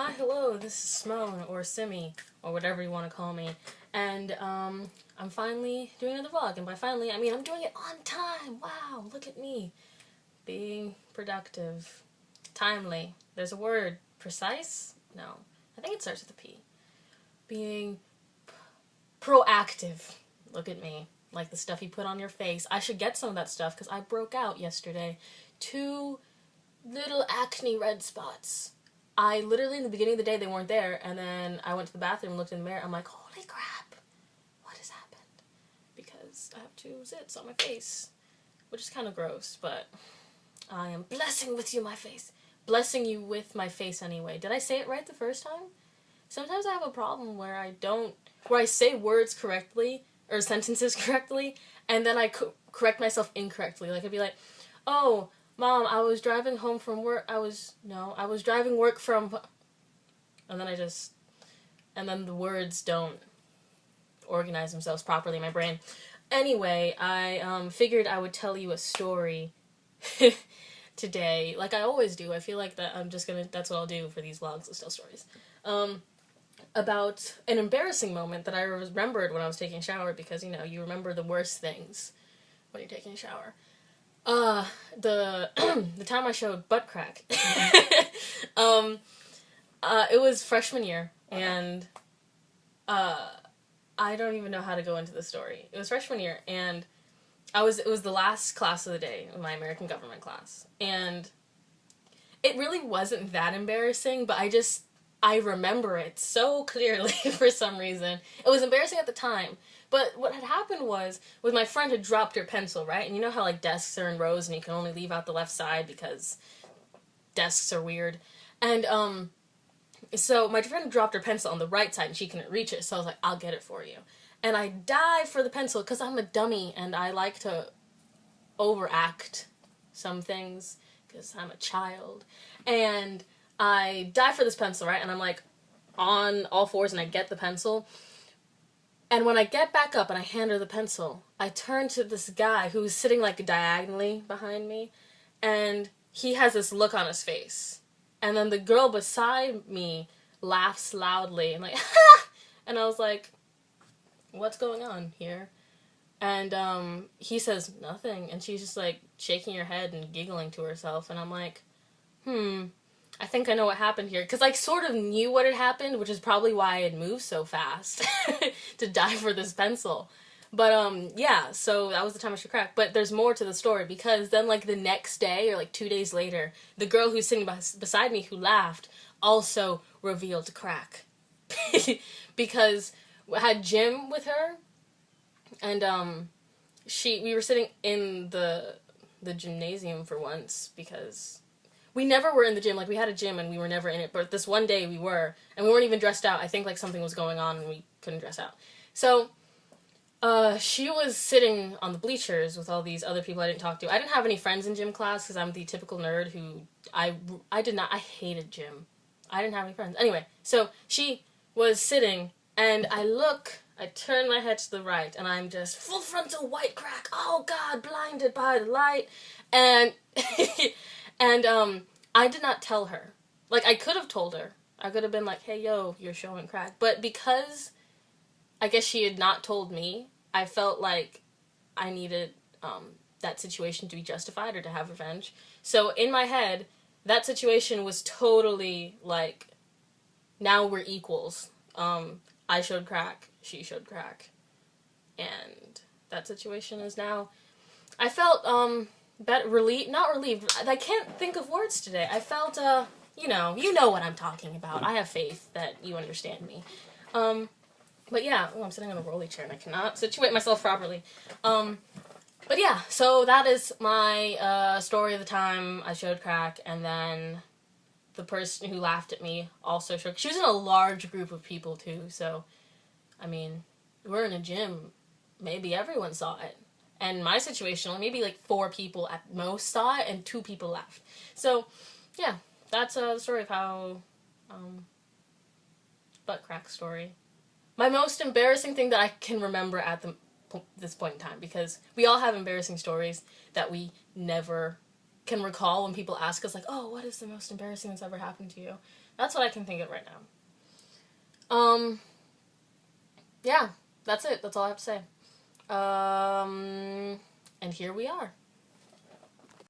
Hi, hello, this is Simone, or Simi, or whatever you want to call me. And, I'm finally doing another vlog. And by finally, I mean I'm doing it on time. Wow, look at me. Being productive. Timely. There's a word. Precise? No. I think it starts with a P. Being proactive. Look at me. Like the stuff you put on your face. I should get some of that stuff because I broke out yesterday. 2 little acne red spots. I literally, in the beginning of the day, they weren't there, and then I went to the bathroom, looked in the mirror, I'm like, holy crap, what has happened? Because I have 2 zits on my face, which is kind of gross, but I am blessing with you my face. Blessing you with my face anyway. Did I say it right the first time? Sometimes I have a problem where I say words correctly, or sentences correctly, and then I correct myself incorrectly. Like, I'd be like, oh, Mom, I was driving home from work. I was driving work from, and then the words don't organize themselves properly in my brain. Anyway, I figured I would tell you a story today, like I always do. I feel like that's what I'll do for these vlogs, is tell stories. About an embarrassing moment that I remembered when I was taking a shower, because, you remember the worst things when you're taking a shower. The the time I showed butt crack. It was freshman year, and I don't even know how to go into the story. It was freshman year, and it was the last class of the day, my American government class, and it really wasn't that embarrassing, but I remember it so clearly for some reason. It was embarrassing at the time, but what had happened was my friend had dropped her pencil, right? And you know how, like, desks are in rows and you can only leave out the left side because desks are weird. And, so my friend dropped her pencil on the right side and she couldn't reach it, so I was like, I'll get it for you. And I dive for the pencil because I'm a dummy and I like to overact some things because I'm a child. And I dive for this pencil, right? And I'm like on all fours and I get the pencil. And when I get back up and I hand her the pencil, I turn to this guy who's sitting like diagonally behind me, and he has this look on his face. And then the girl beside me laughs loudly and like, ha! And I was like, what's going on here? And he says nothing, and she's just like shaking her head and giggling to herself, and I'm like, I think I know what happened here. Because I sort of knew what had happened, which is probably why I had moved so fast to dive for this pencil. But, yeah, so that was the time I should crack. But there's more to the story, because then, like, the next day, or, like, 2 days later, the girl who's sitting beside me who laughed also revealed to crack. Because I had gym with her, and, we were sitting in the gymnasium for once, because we never were in the gym. Like, we had a gym and we were never in it, but this one day we were, and we weren't even dressed out. I think, like, something was going on and we couldn't dress out. So, she was sitting on the bleachers with all these other people I didn't talk to. I didn't have any friends in gym class because I'm the typical nerd who, I hated gym. I didn't have any friends. Anyway, so she was sitting, and I turn my head to the right, and I'm just full frontal white crack. Oh God, blinded by the light. And, and, I did not tell her. Like, I could have told her. I could have been like, hey, yo, you're showing crack. But because I guess she had not told me, I felt like I needed that situation to be justified or to have revenge. So in my head, that situation was totally like, now we're equals. I showed crack, she showed crack. And that situation is now, I felt not relieved. I can't think of words today. I felt, you know what I'm talking about. I have faith that you understand me. But yeah, I'm sitting on a rolly chair and I cannot situate myself properly. But yeah, so that is my story of the time I showed crack, and then the person who laughed at me also showed. She was in a large group of people too, so I mean, we're in a gym. Maybe everyone saw it. And my situation, maybe like 4 people at most saw it, and 2 people laughed. So yeah, that's the story of how butt crack story. My most embarrassing thing that I can remember at this point in time, because we all have embarrassing stories that we never can recall when people ask us, like, oh, what is the most embarrassing that's ever happened to you? That's what I can think of right now. Yeah, that's it. That's all I have to say. And here we are.